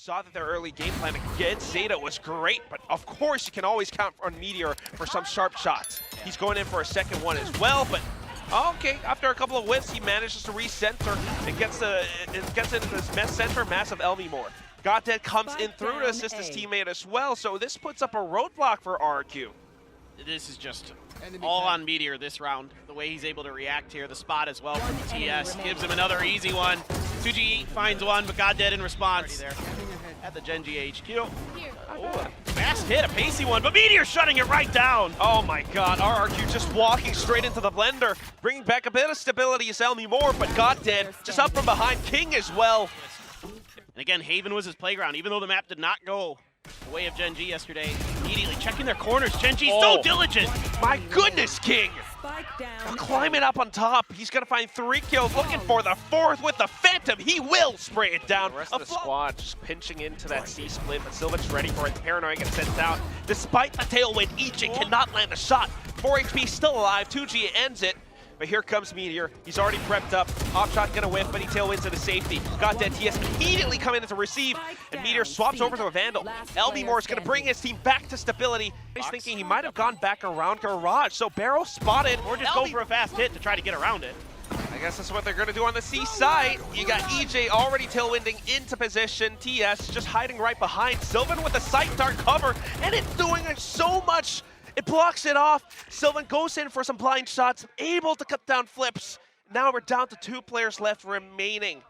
saw that their early game plan against Zeta was great, but of course you can always count on Meteor for some sharp shots. He's going in for a second one as well, but okay, after a couple of whiffs, he manages to recenter and gets into this center massive Lmemore. Goddead comes in through to assist his teammate as well, so this puts up a roadblock for RQ. This is just all on Meteor this round. The way he's able to react here, the spot as well from TS gives him another easy one. 2G finds one, but Goddead in response there at the Gen.G HQ. Oh, fast hit, a pacey one, but Meteor shutting it right down. Oh my god, RQ just walking straight into the blender, bringing back a bit of stability as Lmemore, but Goddead just up from behind, King as well. And again, Haven was his playground, even though the map did not go the way of Gen.G yesterday. Immediately checking their corners. Gen.G so diligent. My goodness, King! Climbing up on top. He's going to find 3 kills, looking for the 4th with the Phantom. He will spray it down. The rest of the squad just pinching into that C-split, but Sylvan's ready for it. The Paranoia gets sent down. Despite the tailwind, EJAY cannot land a shot. 4 HP still alive. 2G ends it. But here comes Meteor. He's already prepped up. Off shot gonna whiff, but he tailwinds into safety. Goddead TS immediately coming in to receive, and Meteor swaps over to a Vandal. Lmemore is gonna bring his team back to stability. He's thinking he might have gone back around Garage, so Barrow spotted. Or just go for a fast hit to try to get around it. I guess that's what they're gonna do on the C side. You got EJAY already tailwinding into position. TS just hiding right behind. Sylvan with the sight dart cover, and it's doing so much. It blocks it off. Sylvan goes in for some blind shots, able to cut down flips. Now we're down to 2 players left remaining.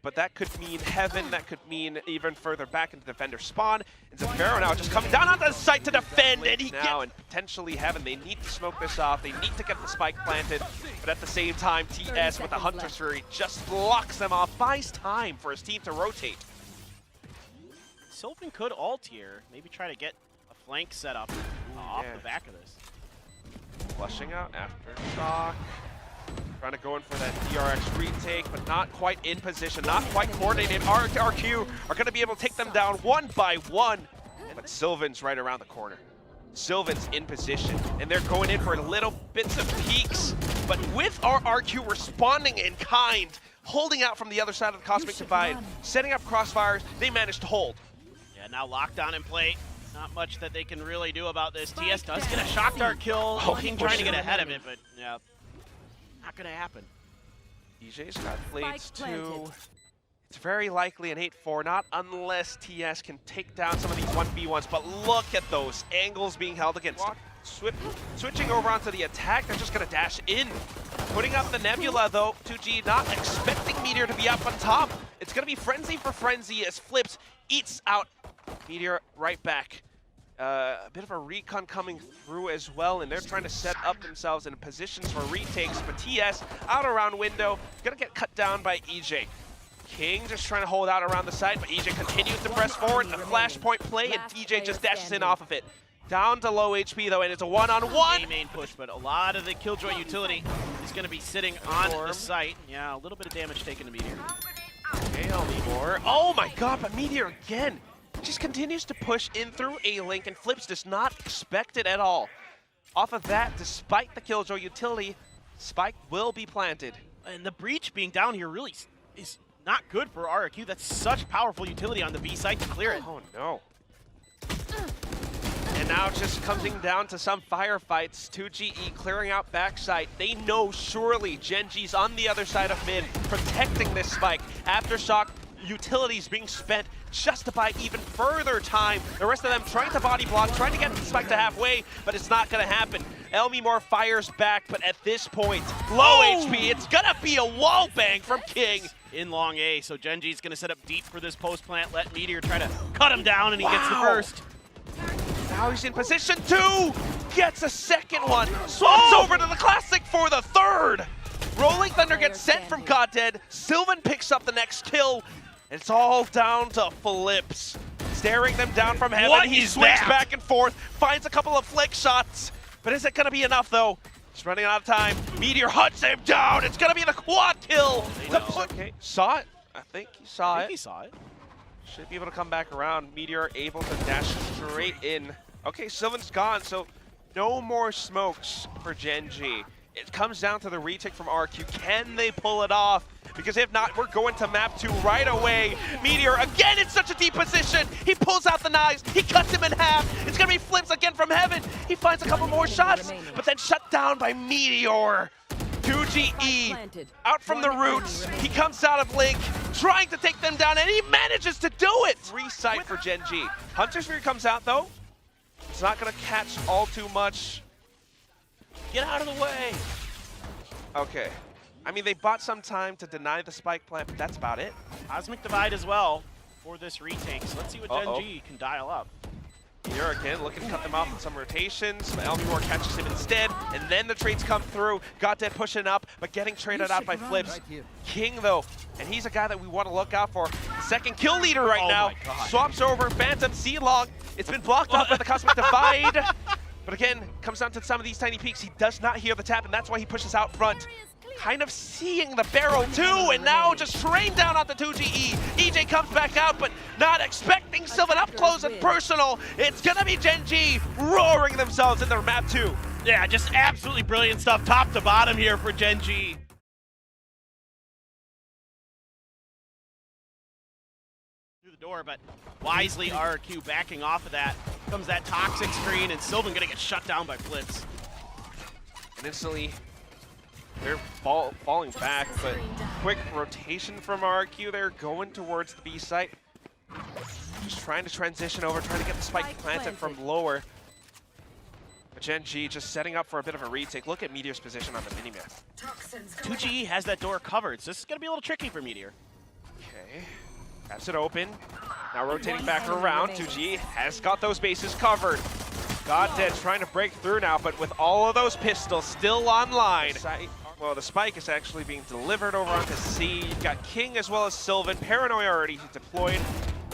But that could mean heaven, that could mean even further back into defender spawn. And Xffero now just coming down onto the site to defend, and he now and potentially heaven. They need to smoke this off, they need to get the spike planted, but at the same time, TS with the Hunter's Fury just blocks them off, buys time for his team to rotate. Sylvan could ult here, maybe try to get a flank set up off the back of this. Flushing out Aftershock. Trying to go in for that DRX retake, but not quite in position, not quite coordinated. RQ are going to be able to take them down one by one. But Sylvan's right around the corner. Sylvan's in position, and they're going in for little bits of peeks. But with our RQ responding in kind, holding out from the other side of the Cosmic Divide, setting up crossfires, they managed to hold. Yeah, now lockdown in play. Not much that they can really do about this. TS does get a shock dart kill. King trying to get ahead of it, but yeah, not gonna happen. EJAY's got blades too. It's very likely an 8-4, not unless TS can take down some of these 1v1s, but look at those angles being held against them. Switching over onto the attack, they're just gonna dash in. Putting up the Nebula though, 2G not expecting Meteor to be up on top. It's gonna be Frenzy for Frenzy as Flips eats out Meteor right back. A bit of a recon coming through as well, and they're trying to set up themselves in positions for retakes, but TS out around window, gonna get cut down by EJAY. King just trying to hold out around the side, but EJAY continues to press forward, a flashpoint play, and EJAY just dashes in off of it. Down to low HP though, and it's a one-on-one. Main push, but a lot of the Killjoy utility is gonna be sitting on the site. Yeah, a little bit of damage taken to Meteor. Okay, Lmemore. Oh my god, but Meteor again just continues to push in through A-Link, and Flips does not expect it at all. Off of that, despite the Killjoy utility, Spike will be planted. And the breach being down here really is not good for RQ. That's such powerful utility on the B site to clear it. Oh no. And now just coming down to some firefights. 2GE clearing out backside. They know surely Gen.G's on the other side of mid, protecting this Spike. Aftershock utilities being spent just to buy even further time. The rest of them trying to body block, trying to get the Spike to halfway, but it's not gonna happen. Lmemore fires back, but at this point, low HP, it's gonna be a wall bang from King. In long A, so Gen.G's gonna set up deep for this post plant, let Meteor try to cut him down, and he gets the first. Now he's in position 2, gets a second one, swaps over to the Classic for the 3rd. Rolling Thunder gets sent from Goddead, Sylvan picks up the next kill, and it's all down to Flips. Staring them down from heaven, he swings back and forth, finds a couple of flick shots, but is it gonna be enough though? He's running out of time, Meteor hunts him down, it's gonna be the quad kill! Okay, saw it, I think he saw it. He saw it. Should be able to come back around. Meteor able to dash straight in. Okay, Sylvan's gone, so no more smokes for Gen.G. it comes down to the retake from RQ. Can they pull it off? Because if not, we're going to map 2 right away. Meteor, again, in such a deep position. He pulls out the knives. He cuts him in half. It's going to be flips again from heaven. He finds a couple more shots, but then shut down by Meteor. 2GE out from the roots. He comes out of Link, trying to take them down, and he manages to do it. Free sight for Gen.G. Hunter's Fury comes out, though. It's not going to catch all too much. Get out of the way. Okay. I mean, they bought some time to deny the spike plant, but that's about it. Cosmic Divide as well for this retake. So let's see what Gen.G can dial up. Here again, looking to cut them off with some rotations. Lmemore catches him instead, and then the trades come through. Goddead pushing up, but getting traded out by Flips. Right King, though, and he's a guy that we want to look out for. Second kill leader right now. Swaps over, Phantom, C-Long. It's been blocked off by the Cosmic Divide. But again, comes down to some of these tiny peaks. He does not hear the tap, and that's why he pushes out front. Kind of seeing the barrel too, and now just trained down onto 2GE. EJAY comes back out, but not expecting Sylvan up close and personal. It's gonna be Gen.G roaring themselves in their map 2. Yeah, just absolutely brilliant stuff, top to bottom here for Gen.G. Through the door, but wisely RQ backing off of that. Comes that toxic screen, and Sylvan gonna get shut down by Flips. And instantly, they're falling back, but quick rotation from RQ. They're going towards the B site. Just trying to transition over, trying to get the spike planted from lower. But Gen.G just setting up for a bit of a retake. Look at Meteor's position on the minimap. 2GE has that door covered, so this is going to be a little tricky for Meteor. Okay, has it open. Now rotating back around. 2GE has got those bases covered. Goddead trying to break through now, but with all of those pistols still online. Well, the spike is actually being delivered over onto C. You've got King as well as Sylvan. Paranoia already deployed.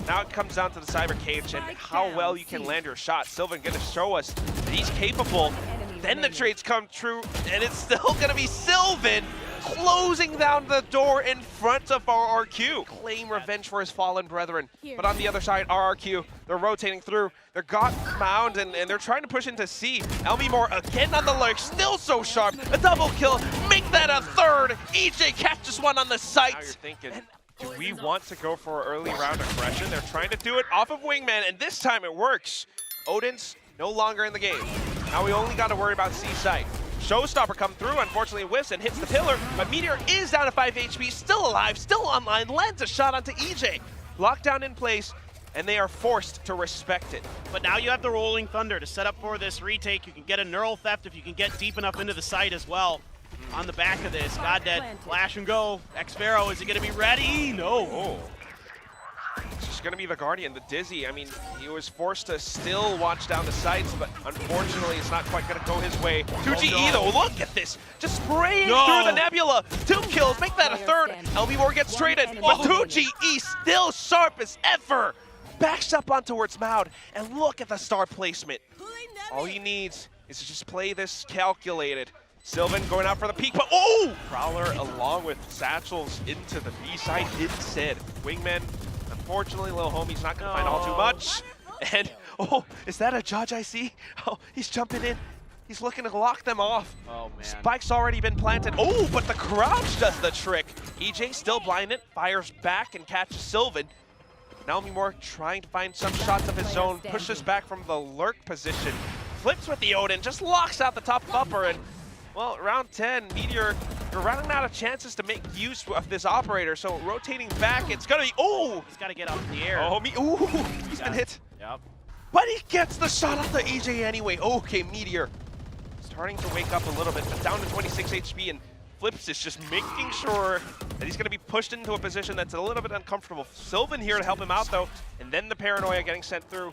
Now it comes down to the Cyber Cage and how well you can land your shot. Sylvan gonna show us that he's capable. Then the trades come true, and it's still gonna be Sylvan closing down the door in front of RRQ. Claim revenge for his fallen brethren. But on the other side, RRQ, they're rotating through. They're got Mound, and they're trying to push into C. Lmemore again on the lurk, still so sharp. A double kill, make that a third. EJAY catches one on the site. Now you're thinking, do we want to go for early round aggression? They're trying to do it off of Wingman, and this time it works. Odin's no longer in the game. Now we only got to worry about C site. Showstopper come through, unfortunately whiffs and hits the pillar, but Meteor is down to 5 HP, still alive, still online, lands a shot onto EJAY. Lockdown in place, and they are forced to respect it. But now you have the Rolling Thunder to set up for this retake. You can get a Neural Theft if you can get deep enough into the site as well. On the back of this, Goddead, flash and go. Xffero, is he gonna be ready? No. Oh. It's just gonna be the Guardian, the Dizzy. I mean, he was forced to still watch down the sights, but unfortunately it's not quite gonna go his way. 2GE though, look at this! Just spraying through the Nebula! 2 kills, make that a third! Lmemore gets traded, but 2GE still sharp as ever! Backs up on towards Mound, and look at the star placement. All he needs is to just play this calculated. Sylvan going out for the peak, but oh! Prowler along with Satchels into the B side instead. Wingman, unfortunately, little homie's not gonna find all too much. And, oh, is that a Judge I see? Oh, he's jumping in. He's looking to lock them off. Oh, man. Spike's already been planted. Oh, but the crouch does the trick. EJAY still blinded, fires back and catches Sylvan. Now Lmemore trying to find some shots of his own, pushes back from the lurk position. Flips with the Odin, just locks out the top upper, and well, round 10, Meteor, you're running out of chances to make use of this operator, so rotating back, it's gonna be, oh! He's gotta get up in the air. Oh, he's been hit. Yep. But he gets the shot off the EJAY anyway. Okay, Meteor starting to wake up a little bit, but down to 26 HP, and Flips is just making sure that he's gonna be pushed into a position that's a little bit uncomfortable. Sylvan here to help him out though, and then the Paranoia getting sent through.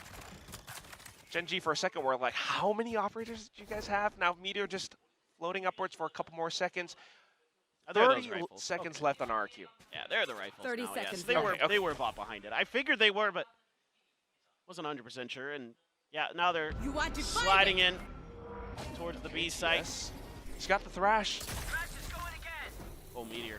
Gen.G for a second, we're like, how many operators do you guys have? Now Meteor just floating upwards for a couple more seconds. 30 seconds left on RQ. Yeah, they're the rifles 30 now, seconds yes. They were bought behind it. I figured they were, but wasn't 100% sure. And yeah, now they're sliding in towards the B site. Yes. He's got the Thrash. Oh, Meteor.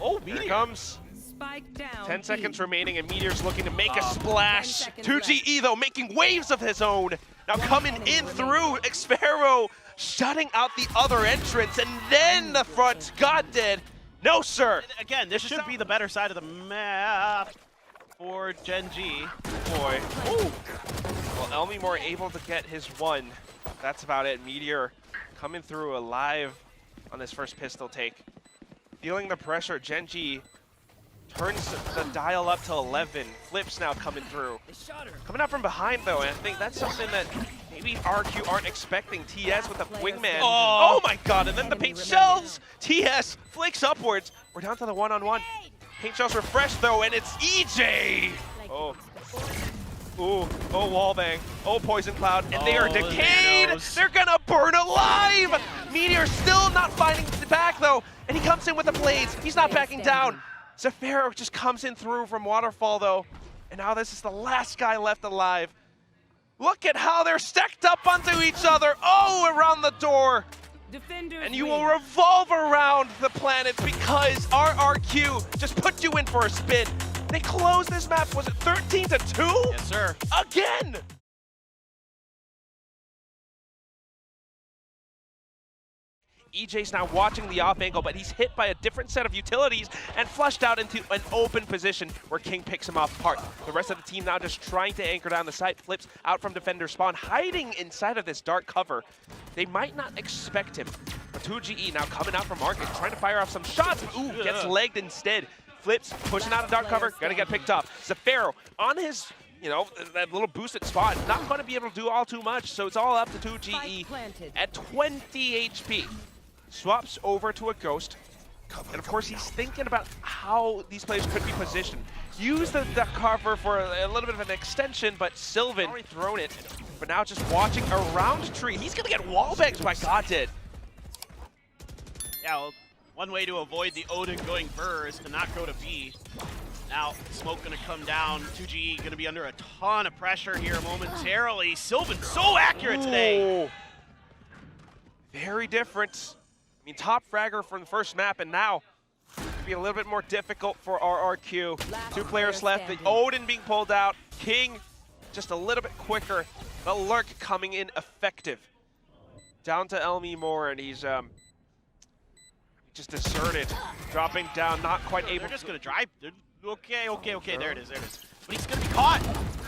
Oh, Meteor. Here comes. Spike down. 10 seconds remaining, and Meteor's looking to make a splash. 2GE though, making waves of his own. Now coming in through Xffero, shutting out the other entrance, and then the front. God dead. No, sir. Again, this should be the better side of the map for Gen.G. Boy. Ooh. Well, Lmemore able to get his one. That's about it. Meteor coming through alive on this first pistol take. Feeling the pressure, Gen.G turns the dial up to 11. Flips now coming through. Coming out from behind, though, and I think that's something that maybe RQ aren't expecting. TS with a wingman. Oh my god, and then the paint shells! TS flicks upwards. We're down to the one-on-one. Paint shells refreshed, though, and it's EJAY! Oh. Ooh, oh, wallbang. Oh, poison cloud, and they are decayed! They're gonna burn alive! Meteor still not finding the back, though, and he comes in with the blades. He's not backing down. Xffero just comes in through from Waterfall, though, and now this is the last guy left alive. Look at how they're stacked up onto each other. Oh, around the door. And you will revolve around the planet because RRQ just put you in for a spin. They closed this map, was it 13-2? Yes, sir. Again! EJ's now watching the off angle, but he's hit by a different set of utilities and flushed out into an open position where King picks him off apart. The rest of the team now just trying to anchor down the site. Flips out from defender spawn, hiding inside of this dark cover. They might not expect him, but 2GE now coming out from market, trying to fire off some shots. Ooh, gets legged instead. Flips, pushing out of dark cover, gonna get picked up. Xffero on his, that little boosted spot, not gonna be able to do all too much, so it's all up to 2GE at 20 HP. Swaps over to a Ghost, and of course he's thinking about how these players could be positioned. Use the cover for a little bit of an extension, but Sylvan already thrown it, but now just watching around tree. He's gonna get wallbangs by Goddead. Yeah, well, one way to avoid the Odin going burr is to not go to B. Now, smoke gonna come down. 2G gonna be under a ton of pressure here momentarily. Sylvan so accurate today. Very different. I mean, top fragger from the first map, and now it'll be a little bit more difficult for RRQ. Two players left. The Odin being pulled out. King just a little bit quicker. The Lurk coming in effective. Down to Lmemore, and he's just deserted. Dropping down, not quite able. They're just gonna drive. Okay, there it is. But he's gonna be caught.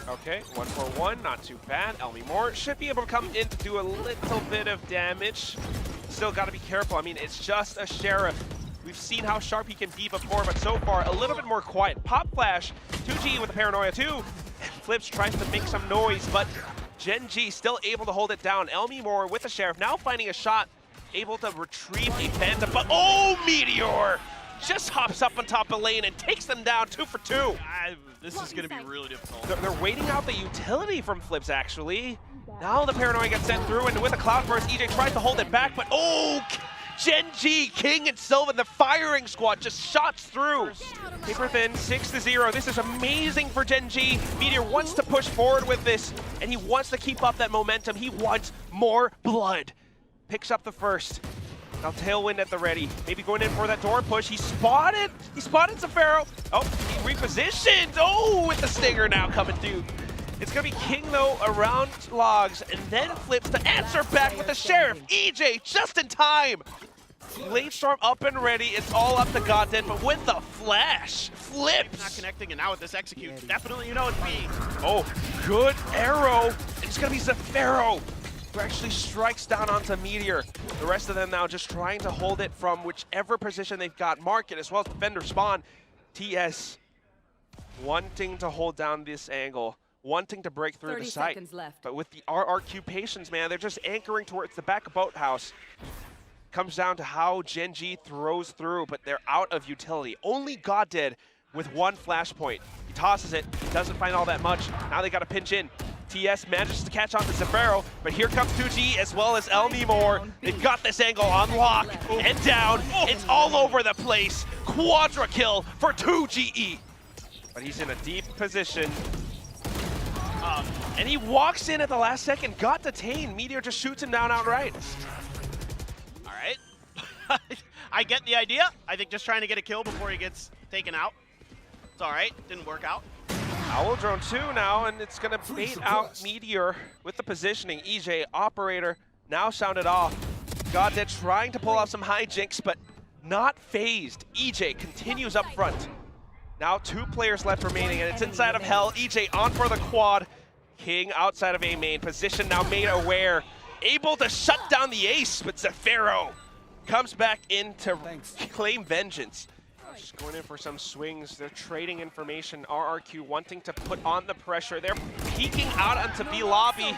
Okay, 1-for-1, not too bad. Lmemore should be able to come in to do a little bit of damage. Still got to be careful. I mean, it's just a Sheriff. We've seen how sharp he can be before, but so far, a little bit more quiet. Pop Flash, 2G with the Paranoia too. Flips tries to make some noise, but Gen.G still able to hold it down. Lmemore with the Sheriff, now finding a shot, able to retrieve a Phantom, but oh, Meteor! Just hops up on top of lane and takes them down 2 for 2. This is going to be really difficult. They're waiting out the utility from Flips, actually. Now the Paranoia gets sent through, and with a Cloud Burst, EJAY tries to hold it back, but oh! Gen.G, King, and Sylvan, the firing squad just shots through. Paper thin, 6-0. This is amazing for Gen.G. Meteor wants to push forward with this, and he wants to keep up that momentum. He wants more blood. Picks up the first. Now Tailwind at the ready. Maybe going in for that door push. He spotted Xffero. Oh, he repositioned. Oh, with the Stinger now coming through. It's gonna be King though around logs, and then Flips to answer back with the Sheriff. EJAY just in time. Blade Storm up and ready. It's all up to Goddead, but with the flash, Flips. Not connecting, and now with this execute, definitely you know it's me. Oh, good arrow. It's gonna be Xffero who actually strikes down onto Meteor. The rest of them now just trying to hold it from whichever position they've got. Market as well as defender spawn. TS wanting to hold down this angle, wanting to break through the site. But with the RRQ patience, man, they're just anchoring towards the back of Boathouse. Comes down to how Gen.G throws through, but they're out of utility. Only Goddead with one flashpoint. He tosses it, doesn't find all that much. Now they gotta pinch in. TS manages to catch on to Xffero, but here comes 2G as well as Lmemore. They've got this angle on lock and down. It's all over the place. Quadra kill for 2GE. But he's in a deep position. And he walks in at the last second, got detained. Meteor just shoots him down outright. All right. I get the idea. I think just trying to get a kill before he gets taken out. It's all right. Didn't work out. Owl Drone 2 now, and it's gonna bait out Meteor with the positioning. EJAY, Operator, now sounded off. Goddead trying to pull off some hijinks, but not phased. EJAY continues up front. Now 2 players left remaining, and it's inside of Hell. EJAY on for the quad. King outside of A main. Position now made aware. Able to shut down the ace, but Xffero comes back in to claim vengeance. Just going in for some swings. They're trading information. RRQ wanting to put on the pressure. They're peeking out onto B lobby,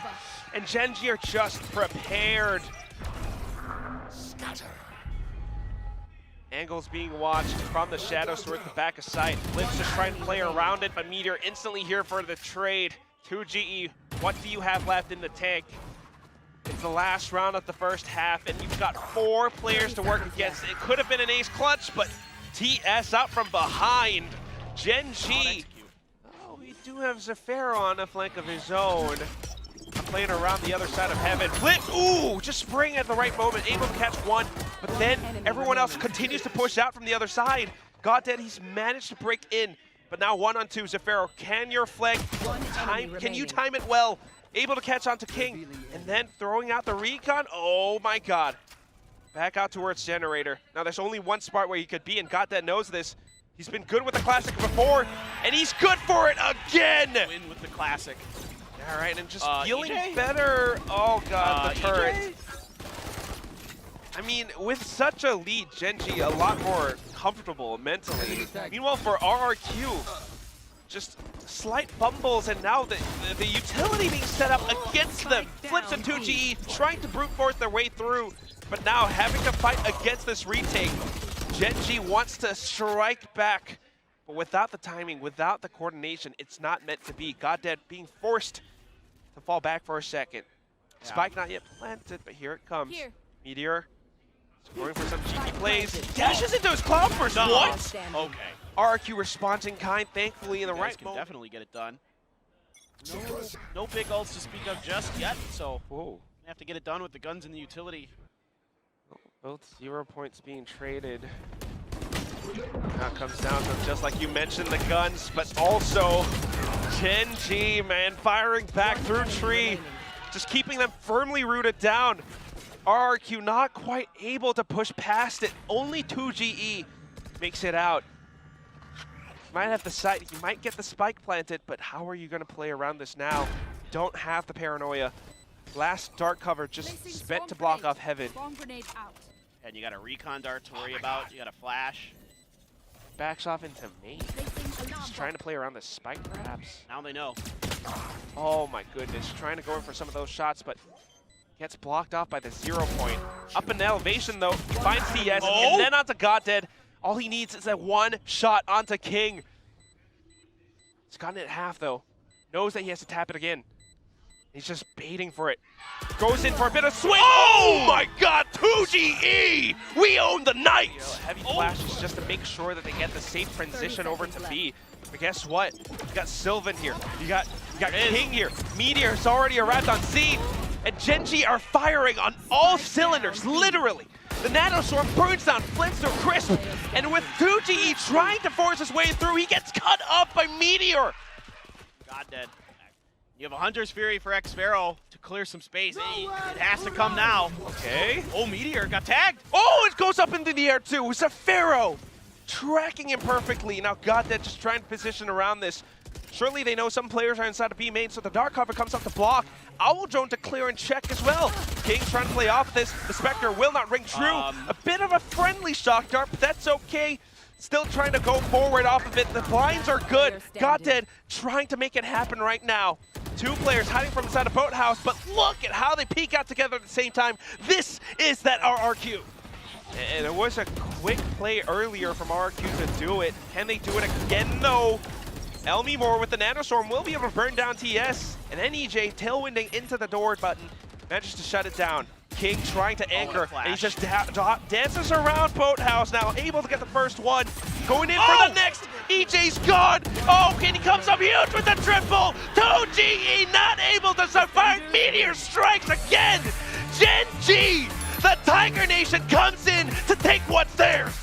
and Gen.G are just prepared. Angles being watched from the shadows towards the back of sight. Flips just trying to play around it, but Meteor instantly here for the trade. 2GE, what do you have left in the tank? It's the last round of the first half, and you've got 4 players to work against. It could have been an ace clutch, but TS out from behind. Gen.G. Oh, we do have Xffero on the flank of his own. Playing around the other side of heaven. Flip, ooh, just spraying at the right moment, able to catch one, but then everyone else continues to push out from the other side. Goddead, he's managed to break in, but now 1-on-2, Xffero, can your flank time, can you time it well? Able to catch onto King, and then throwing out the recon, oh my god. Back out towards Generator. Now there's only one spot where he could be, and Goddead knows this. He's been good with the Classic before, and he's good for it again! Win with the Classic. All right, and just feeling EJAY? better. Oh god, the turret. EJAY? I mean, with such a lead, Gen.G a lot more comfortable mentally. Meanwhile, for RRQ, just slight fumbles, and now the utility being set up against them. Flips and 2GE trying to brute force their way through, but now having to fight against this retake. Gen.G wants to strike back, but without the timing, without the coordination, it's not meant to be. Goddead being forced to fall back for a second. Yeah. Spike not yet planted, but here it comes. Meteor scoring for some cheeky plays. Dashes into his cloud burst. What? Okay. RRQ responding kind, thankfully in the right can moment. definitely get it done. No big ults to speak of just yet, so we have to get it done with the guns and the utility. Both 0 points being traded. Now it comes down to, just like you mentioned, the guns, but also Gen.G, man, firing back through tree, just keeping them firmly rooted down. RRQ not quite able to push past it. Only 2GE makes it out. Might have the sight, he might get the spike planted, but how are you going to play around this now? Don't have the paranoia. Last dart cover just spent to block off heaven. And you got a recon dart to worry about, you got a flash. Backs off into main. Just trying to play around the spike, perhaps? Now they know. Oh my goodness, trying to go in for some of those shots, but gets blocked off by the 0 point. Up in elevation though, he finds TS, and then onto Goddead. All he needs is that one shot onto King. He's gotten it at half though. Knows that he has to tap it again. He's just baiting for it. Goes in for a bit of swing. Oh my god, 2GE! We own the night! Heavy flashes just to make sure that they get the safe transition over to B. But guess what? You got Sylvan here. You got King here. Meteor's already arrived on scene. And Gen.G are firing on all cylinders, literally. The Nanoswarm burns down, flips to crisp. And with 2GE trying to force his way through, he gets cut up by Meteor. Goddead. You have a Hunter's Fury for Xffero to clear some space. It has to come now. Okay. Oh, Meteor got tagged. Oh, it goes up into the air too. Xffero tracking him perfectly. Now Goddead just trying to position around this. Surely they know some players are inside of B main, so the dark cover comes up to block. Owl Drone to clear and check as well. King trying to play off this. The Spectre will not ring true. A bit of a friendly shock dart, but that's okay. Still trying to go forward off of it. The blinds are good. Goddead trying to make it happen right now. 2 players hiding from inside a boathouse, but look at how they peek out together at the same time. This is that RRQ. And there was a quick play earlier from RRQ to do it. Can they do it again though? Lmemore with the Nanoswarm will be able to burn down TS. And then EJAY tailwinding into the door button. Manages to shut it down. King trying to anchor, and he just dances around Boathouse now, able to get the first one. Going in for the next. EJ's gone. Oh, and he comes up huge with the triple. 2GE not able to survive. Meteor strikes again. Gen.G, the Tiger Nation comes in to take what's theirs.